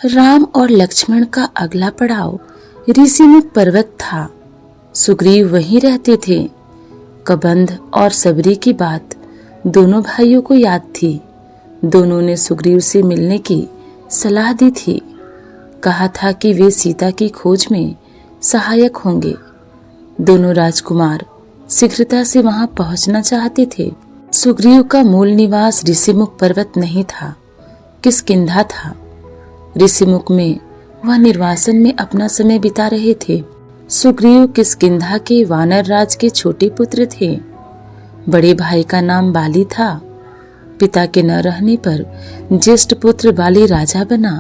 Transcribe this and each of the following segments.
राम और लक्ष्मण का अगला पड़ाव ऋषिमुख पर्वत था। सुग्रीव वहीं रहते थे। कबंध और सबरी की बात दोनों भाइयों को याद थी। दोनों ने सुग्रीव से मिलने की सलाह दी थी। कहा था कि वे सीता की खोज में सहायक होंगे। दोनों राजकुमार शीघ्रता से वहां पहुंचना चाहते थे। सुग्रीव का मूल निवास ऋषिमुख पर्वत नहीं था, किष्किंधा था। ऋषिमुख में वह निर्वासन में अपना समय बिता रहे थे। सुग्रीव किष्किंधा के वानर राज के छोटे पुत्र थे। बड़े भाई का नाम बाली था। पिता के न रहने पर ज्येष्ठ पुत्र बाली राजा बना।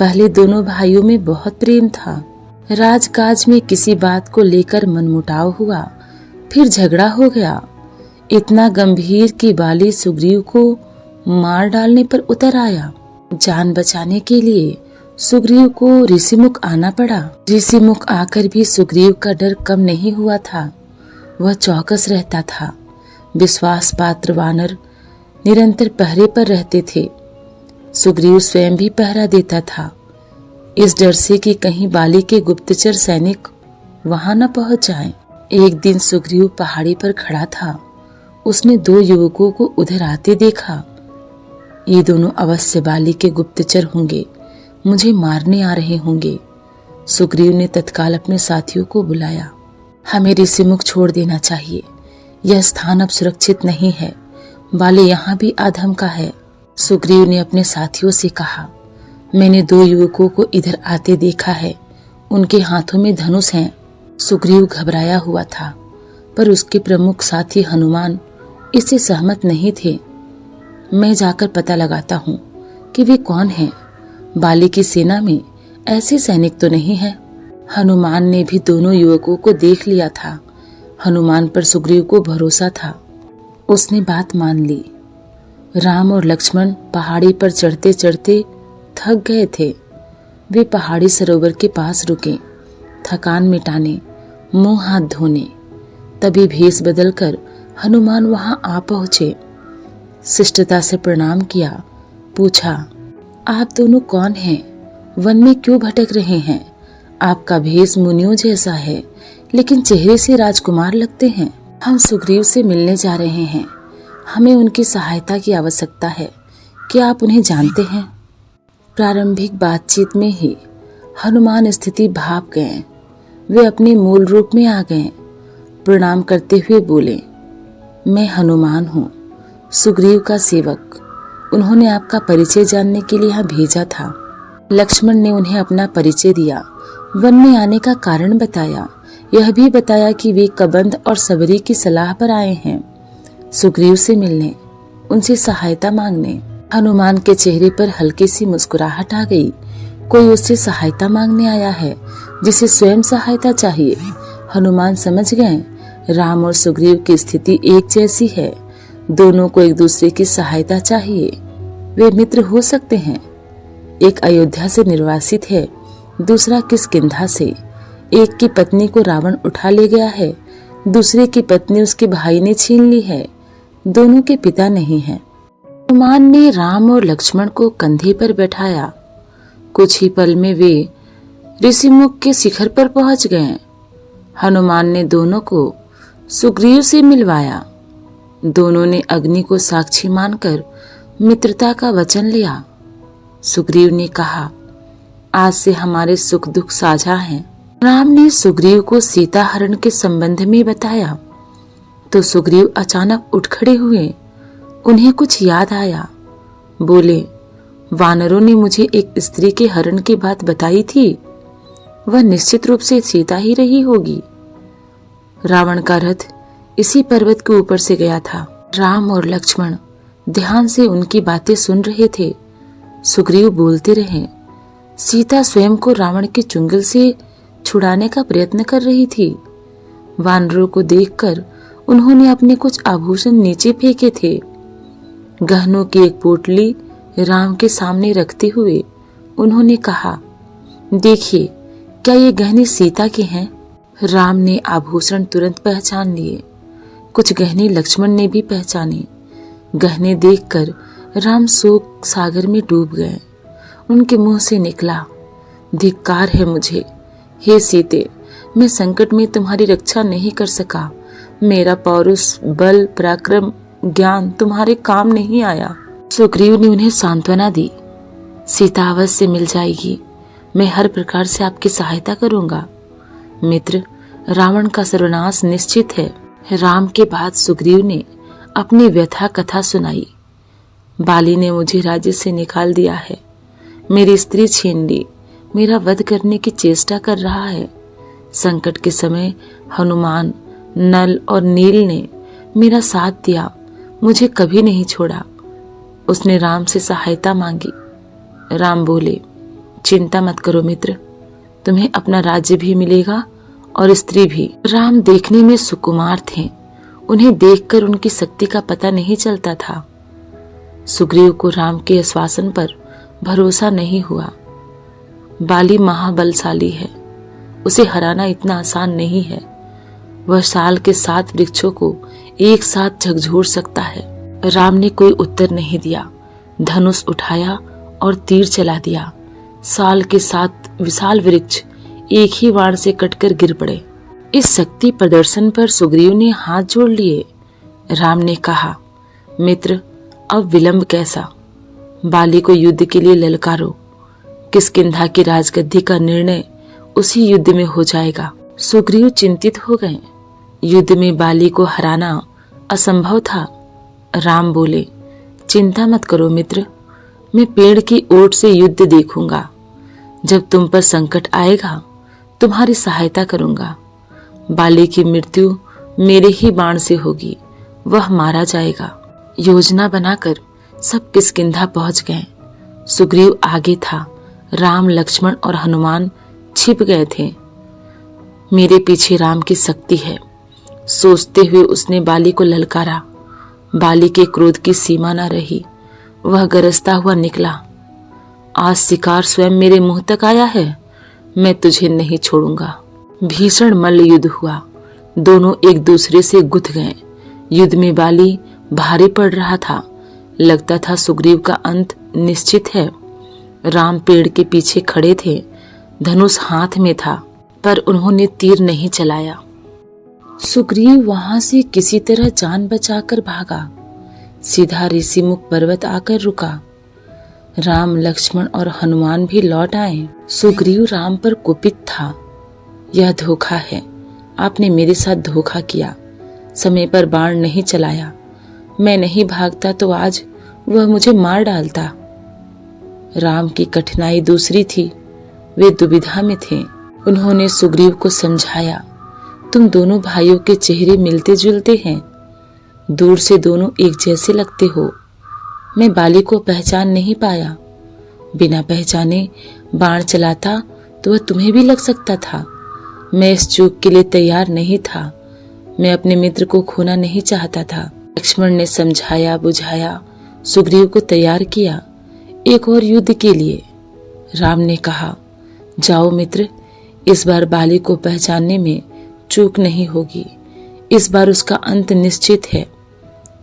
पहले दोनों भाइयों में बहुत प्रेम था। राजकाज में किसी बात को लेकर मनमुटाव हुआ, फिर झगड़ा हो गया। इतना गंभीर कि बाली सुग्रीव को मार डालने पर उतर आया। जान बचाने के लिए सुग्रीव को ऋषिमुख आना पड़ा। ऋषिमुख आकर भी सुग्रीव का डर कम नहीं हुआ था। वह चौकस रहता था। विश्वास पात्र वानर निरंतर पहरे पर रहते थे। सुग्रीव स्वयं भी पहरा देता था, इस डर से कि कहीं बाली के गुप्तचर सैनिक वहां न पहुंच जाएं। एक दिन सुग्रीव पहाड़ी पर खड़ा था। उसने दो युवकों को उधर आते देखा। ये दोनों अवश्य बाली के गुप्तचर होंगे, मुझे मारने आ रहे होंगे। सुग्रीव ने तत्काल अपने साथियों को बुलाया। हमें ऋषिमुख छोड़ देना चाहिए। यह स्थान अब सुरक्षित नहीं है। बाली यहाँ भी अधम का है। सुग्रीव ने अपने साथियों से कहा, मैंने दो युवकों को इधर आते देखा है। उनके हाथों में धनुष हैं। सुग्रीव घबराया हुआ था, पर उसके प्रमुख साथी हनुमान इससे सहमत नहीं थे। मैं जाकर पता लगाता हूँ कि वे कौन हैं। बाली की सेना में ऐसे सैनिक तो नहीं है। हनुमान ने भी दोनों युवकों को देख लिया था। हनुमान पर सुग्रीव को भरोसा था। उसने बात मान ली। राम और लक्ष्मण पहाड़ी पर चढ़ते चढ़ते थक गए थे। वे पहाड़ी सरोवर के पास रुके, थकान मिटाने, मुंह हाथ धोने। तभी भेष बदलकर हनुमान वहां आ पहुंचे। शिष्टता से प्रणाम किया। पूछा, आप दोनों कौन हैं? वन में क्यों भटक रहे हैं? आपका भेष मुनियों जैसा है, लेकिन चेहरे से राजकुमार लगते हैं। हम सुग्रीव से मिलने जा रहे हैं। हमें उनकी सहायता की आवश्यकता है। क्या आप उन्हें जानते हैं? प्रारंभिक बातचीत में ही हनुमान स्थिति भाप गए। वे अपने मूल रूप में आ गए। प्रणाम करते हुए बोले, मैं हनुमान हूँ, सुग्रीव का सेवक। उन्होंने आपका परिचय जानने के लिए यहाँ भेजा था। लक्ष्मण ने उन्हें अपना परिचय दिया, वन में आने का कारण बताया। यह भी बताया कि वे कबंध और सबरी की सलाह पर आए हैं, सुग्रीव से मिलने, उनसे सहायता मांगने। हनुमान के चेहरे पर हल्की सी मुस्कुराहट आ गई। कोई उससे सहायता मांगने आया है जिसे स्वयं सहायता चाहिए। हनुमान समझ गए, राम और सुग्रीव की स्थिति एक जैसी है। दोनों को एक दूसरे की सहायता चाहिए। वे मित्र हो सकते हैं। एक अयोध्या से निर्वासित है, दूसरा किष्किंधा से। एक की पत्नी को रावण उठा ले गया है, दूसरे की पत्नी उसके भाई ने छीन ली है। दोनों के पिता नहीं हैं। हनुमान ने राम और लक्ष्मण को कंधे पर बैठाया। कुछ ही पल में वे ऋषिमुख के शिखर पर पहुंच गए। हनुमान ने दोनों को सुग्रीव से मिलवाया। दोनों ने अग्नि को साक्षी मानकर मित्रता का वचन लिया। सुग्रीव ने कहा, आज से हमारे सुख दुख साझा हैं। राम ने सुग्रीव को सीता हरण के संबंध में बताया तो सुग्रीव अचानक उठ खड़े हुए। उन्हें कुछ याद आया। बोले, वानरों ने मुझे एक स्त्री के हरण की बात बताई थी। वह निश्चित रूप से सीता ही रही होगी। रावण का रथ इसी पर्वत के ऊपर से गया था। राम और लक्ष्मण ध्यान से उनकी बातें सुन रहे थे। सुग्रीव बोलते रहे, सीता स्वयं को रावण के चुंगल से छुड़ाने का प्रयत्न कर रही थी। वानरों को देखकर उन्होंने अपने कुछ आभूषण नीचे फेंके थे। गहनों की एक पोटली राम के सामने रखते हुए उन्होंने कहा, देखिए, क्या ये गहने सीता के हैं? राम ने आभूषण तुरंत पहचान लिए। कुछ गहने लक्ष्मण ने भी पहचाने। गहने देखकर राम शोक सागर में डूब गए। उनके मुंह से निकला, धिक्कार है मुझे, हे सीते, मैं संकट में तुम्हारी रक्षा नहीं कर सका। मेरा पौरुष, बल, पराक्रम, ज्ञान तुम्हारे काम नहीं आया। सुग्रीव ने उन्हें सांत्वना दी, सीता अवश्य मिल जाएगी, मैं हर प्रकार से आपकी सहायता करूंगा। मित्र, रावण का सर्वनाश निश्चित है। राम के बाद सुग्रीव ने अपनी व्यथा कथा सुनाई। बाली ने मुझे राज्य से निकाल दिया है, मेरी स्त्री छीन ली, मेरा वध करने की चेष्टा कर रहा है। संकट के समय हनुमान, नल और नील ने मेरा साथ दिया, मुझे कभी नहीं छोड़ा। उसने राम से सहायता मांगी। राम बोले, चिंता मत करो मित्र, तुम्हें अपना राज्य भी मिलेगा और स्त्री भी। राम देखने में सुकुमार थे, उन्हें देखकर उनकी शक्ति का पता नहीं चलता था। सुग्रीव को राम के आश्वासन पर भरोसा नहीं हुआ। बाली महाबलशाली है, उसे हराना इतना आसान नहीं है। वह साल के 7 वृक्षों को एक साथ झकझोर सकता है। राम ने कोई उत्तर नहीं दिया, धनुष उठाया और तीर चला दिया। साल के 7 विशाल वृक्ष एक ही वार से कटकर गिर पड़े। इस शक्ति प्रदर्शन पर सुग्रीव ने हाथ जोड़ लिए। राम ने कहा, मित्र, अब विलंब कैसा, बाली को युद्ध के लिए ललकारो। किष्किंधा की राजगद्दी का निर्णय उसी युद्ध में हो जाएगा। सुग्रीव चिंतित हो गए, युद्ध में बाली को हराना असंभव था। राम बोले, चिंता मत करो मित्र, मैं पेड़ की ओट से युद्ध देखूंगा। जब तुम पर संकट आएगा तुम्हारी सहायता करूंगा। बाली की मृत्यु मेरे ही बाण से होगी, वह मारा जाएगा। योजना बनाकर सब किष्किंधा पहुंच गए। सुग्रीव आगे था, राम, लक्ष्मण और हनुमान छिप गए थे। मेरे पीछे राम की शक्ति है, सोचते हुए उसने बाली को ललकारा। बाली के क्रोध की सीमा न रही, वह गरजता हुआ निकला, आज शिकार स्वयं मेरे मुंह तक आया है, मैं तुझे नहीं छोड़ूंगा। भीषण मल्ल युद्ध हुआ, दोनों एक दूसरे से गुथ गए। युद्ध में बाली भारी पड़ रहा था, लगता था सुग्रीव का अंत निश्चित है। राम पेड़ के पीछे खड़े थे, धनुष हाथ में था, पर उन्होंने तीर नहीं चलाया। सुग्रीव वहां से किसी तरह जान बचाकर भागा, सीधा ऋषिमुख पर्वत आकर रुका। राम, लक्ष्मण और हनुमान भी लौट आए। सुग्रीव राम पर कुपित था, यह धोखा है, आपने मेरे साथ धोखा किया, समय पर बाण नहीं चलाया। मैं नहीं भागता तो आज वह मुझे मार डालता। राम की कठिनाई दूसरी थी, वे दुविधा में थे। उन्होंने सुग्रीव को समझाया, तुम दोनों भाइयों के चेहरे मिलते जुलते हैं, दूर से दोनों एक जैसे लगते हो। मैं बाली को पहचान नहीं पाया, बिना पहचाने बाण चलाता तो वह तुम्हें भी लग सकता था। मैं इस चूक के लिए तैयार नहीं था, मैं अपने मित्र को खोना नहीं चाहता था। लक्ष्मण ने समझाया बुझाया, सुग्रीव को तैयार किया एक और युद्ध के लिए। राम ने कहा, जाओ मित्र, इस बार बाली को पहचानने में चूक नहीं होगी, इस बार उसका अंत निश्चित है।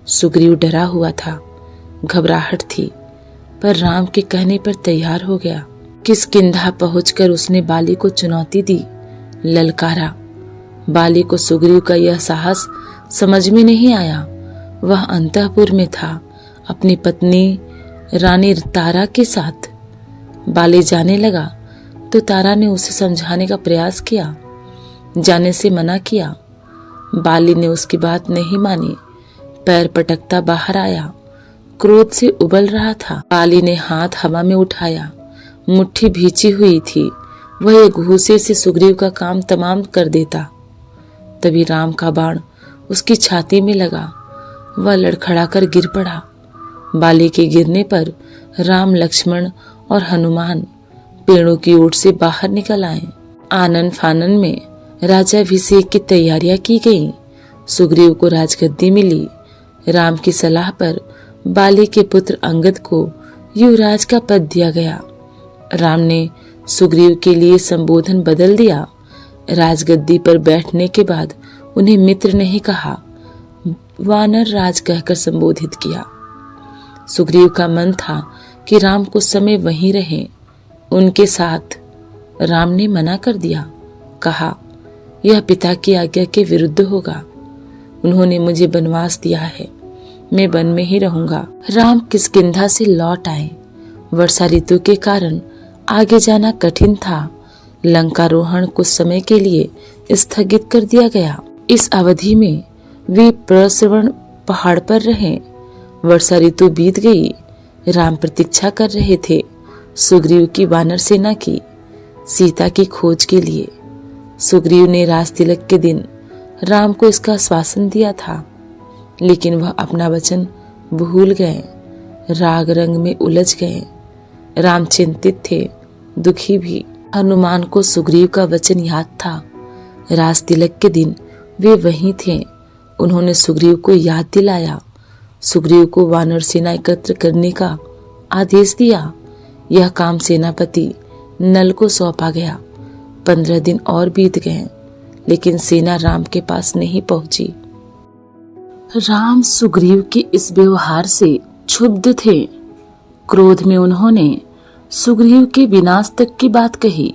सुग्रीव डरा हुआ था, घबराहट थी, पर राम के कहने पर तैयार हो गया। किष्किंधा पहुंचकर उसने बाली को चुनौती दी, ललकारा। बाली को सुग्रीव का यह साहस समझ में नहीं आया। वह अंतःपुर में था, अपनी पत्नी रानी तारा के साथ। बाली जाने लगा तो तारा ने उसे समझाने का प्रयास किया, जाने से मना किया। बाली ने उसकी बात नहीं मानी, पैर पटकता बाहर आया, क्रोध से उबल रहा था। बाली ने हाथ हवा में उठाया, मुट्ठी भींची हुई थी, वह एक घूंसे से सुग्रीव का काम तमाम कर देता। तभी राम का बाण उसकी छाती में लगा, वह लड़खड़ाकर गिर पड़ा। बाली के गिरने पर राम, लक्ष्मण और हनुमान पेड़ों की ओट से बाहर निकल आए। आनन फानन में राजाभिषेक की तैयारियां की गईं। सुग्रीव को राजगद्दी मिली। राम की सलाह पर बाली के पुत्र अंगद को युवराज का पद दिया गया। राम ने सुग्रीव के लिए संबोधन बदल दिया। राजगद्दी पर बैठने के बाद उन्हें मित्र नहीं कहा, वानर राज कहकर संबोधित किया। सुग्रीव का मन था कि राम कुछ समय वहीं रहें, उनके साथ राम ने मना कर दिया। कहा, यह पिता की आज्ञा के विरुद्ध होगा। उन्होंने मुझे वनवास दिया है, मैं वन में ही रहूंगा। राम किष्किंधा से लौट आए। वर्षा ऋतु के कारण आगे जाना कठिन था। लंकारोहण कुछ समय के लिए स्थगित कर दिया गया। इस अवधि में वे प्रश्रवण पहाड़ पर रहे। वर्षा ऋतु बीत गई। राम प्रतीक्षा कर रहे थे सुग्रीव की वानर सेना की, सीता की खोज के लिए। सुग्रीव ने राज तिलक के दिन राम को इसका आश्वासन दिया था, लेकिन वह अपना वचन भूल गए, राग रंग में उलझ गए। राम चिंतित थे, दुखी भी। हनुमान को सुग्रीव का वचन याद था। राज तिलक के दिन वे वहीं थे। उन्होंने सुग्रीव को याद दिलाया। सुग्रीव को वानर सेना एकत्र करने का आदेश दिया। यह काम सेनापति नल को सौंपा गया। 15 दिन और बीत गए, लेकिन सेना राम के पास नहीं पहुंची। राम सुग्रीव के इस व्यवहार से क्षुब्ध थे। क्रोध में उन्होंने सुग्रीव के विनाश तक की बात कही।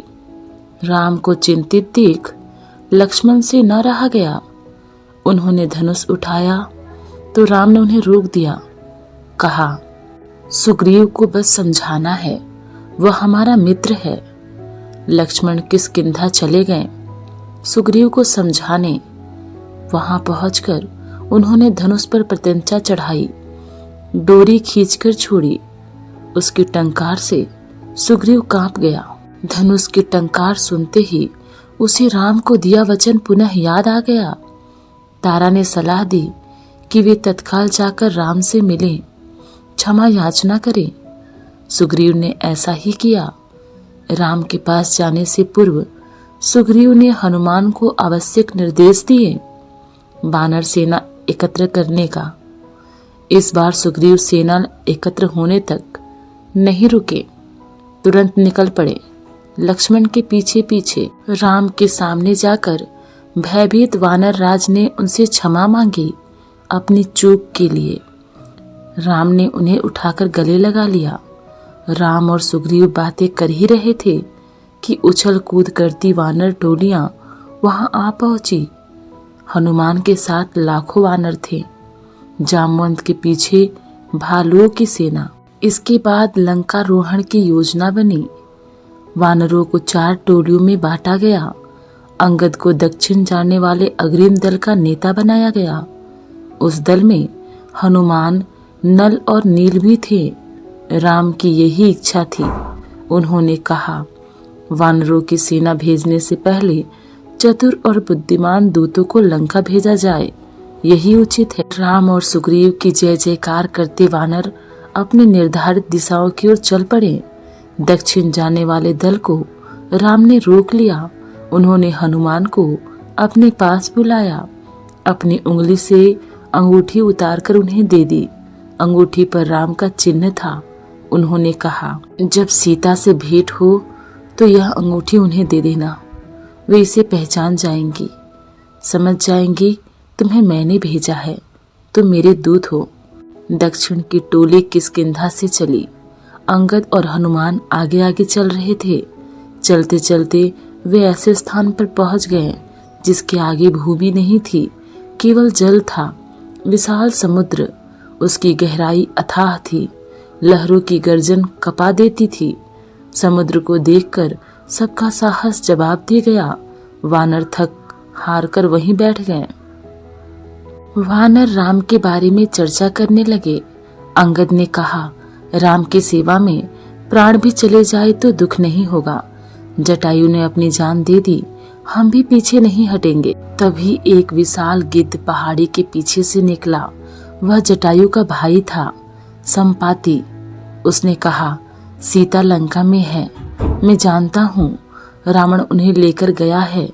राम को चिंतित देख लक्ष्मण से न रहा गया। उन्होंने धनुष उठाया तो राम ने उन्हें रोक दिया। कहा, सुग्रीव को बस समझाना है, वह हमारा मित्र है। लक्ष्मण किष्किंधा चले गए सुग्रीव को समझाने। वहां पहुंचकर उन्होंने धनुष पर प्रत्यंचा चढ़ाई, डोरी खींचकर छोड़ी। उसकी टंकार से सुग्रीव कांप गया। धनुष की टंकार सुनते ही उसे राम को दिया वचन पुनः याद आ गया। तारा ने सलाह दी कि वे तत्काल जाकर राम से मिलें, क्षमा याचना करें। सुग्रीव ने ऐसा ही किया। राम के पास जाने से पूर्व सुग्रीव ने हनुमान को आवश्यक निर्देश दिए वानर सेना एकत्र करने का। इस बार सुग्रीव सेना एकत्र होने तक नहीं रुके, तुरंत निकल पड़े लक्ष्मण के पीछे पीछे। राम के सामने जाकर भयभीत वानर राज ने उनसे क्षमा मांगी अपनी चूक के लिए। राम ने उन्हें उठाकर गले लगा लिया। राम और सुग्रीव बातें कर ही रहे थे कि उछल कूद करती वानर टोलियां वहां आ पहुंची। हनुमान के साथ लाखों वानर थे, जामवंत के पीछे भालुओं की सेना। इसके बाद लंकारोहण की योजना बनी। वानरों को 4 टोलियों में बांटा गया। अंगद को दक्षिण जाने वाले अग्रिम दल का नेता बनाया गया। उस दल में हनुमान, नल और नील भी थे। राम की यही इच्छा थी। उन्होंने कहा, वानरों की सेना भेजने से पहले चतुर और बुद्धिमान दूतों को लंका भेजा जाए, यही उचित है। राम और सुग्रीव की जय जयकार करते वानर अपनी निर्धारित दिशाओं की ओर चल पड़े। दक्षिण जाने वाले दल को राम ने रोक लिया। उन्होंने हनुमान को अपने पास बुलाया, अपनी उंगली से अंगूठी उतारकर उन्हें दे दी। अंगूठी पर राम का चिन्ह था। उन्होंने कहा, जब सीता से भेंट हो तो यह अंगूठी उन्हें दे देना, वे इसे पहचान जाएंगी, समझ जाएंगी तुम्हें मैंने भेजा है, तुम मेरे दूत हो। दक्षिण की टोली किष्किंधा से चली। अंगद और हनुमान आगे आगे चल रहे थे। चलते चलते वे ऐसे स्थान पर पहुंच गए जिसके आगे भूमि नहीं थी, केवल जल था। विशाल समुद्र, उसकी गहराई अथाह थी। लहरों की गर्जन कपा देती थी। समुद्र को देखकर सबका साहस जवाब दे गया। वानर थक हार कर वहीं बैठ गए। वानर राम के बारे में चर्चा करने लगे। अंगद ने कहा, राम की सेवा में प्राण भी चले जाए तो दुख नहीं होगा। जटायु ने अपनी जान दे दी, हम भी पीछे नहीं हटेंगे। तभी एक विशाल गिद्ध पहाड़ी के पीछे से निकला। वह जटायु का भाई था, संपाति। उसने कहा, सीता लंका में है, मैं जानता हूँ। रावण उन्हें लेकर गया है।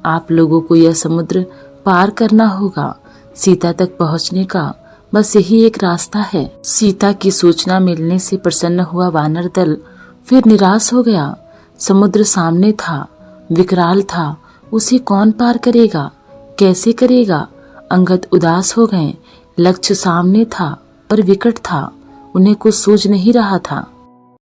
आप लोगों को यह समुद्र पार करना होगा। सीता तक पहुँचने का बस यही एक रास्ता है। सीता की सूचना मिलने से प्रसन्न हुआ वानर दल फिर निराश हो गया। समुद्र सामने था, विकराल था, उसे कौन पार करेगा, कैसे करेगा? अंगद उदास हो गए। लक्ष्य सामने था पर विकट था, उन्हें कुछ सूझ नहीं रहा था।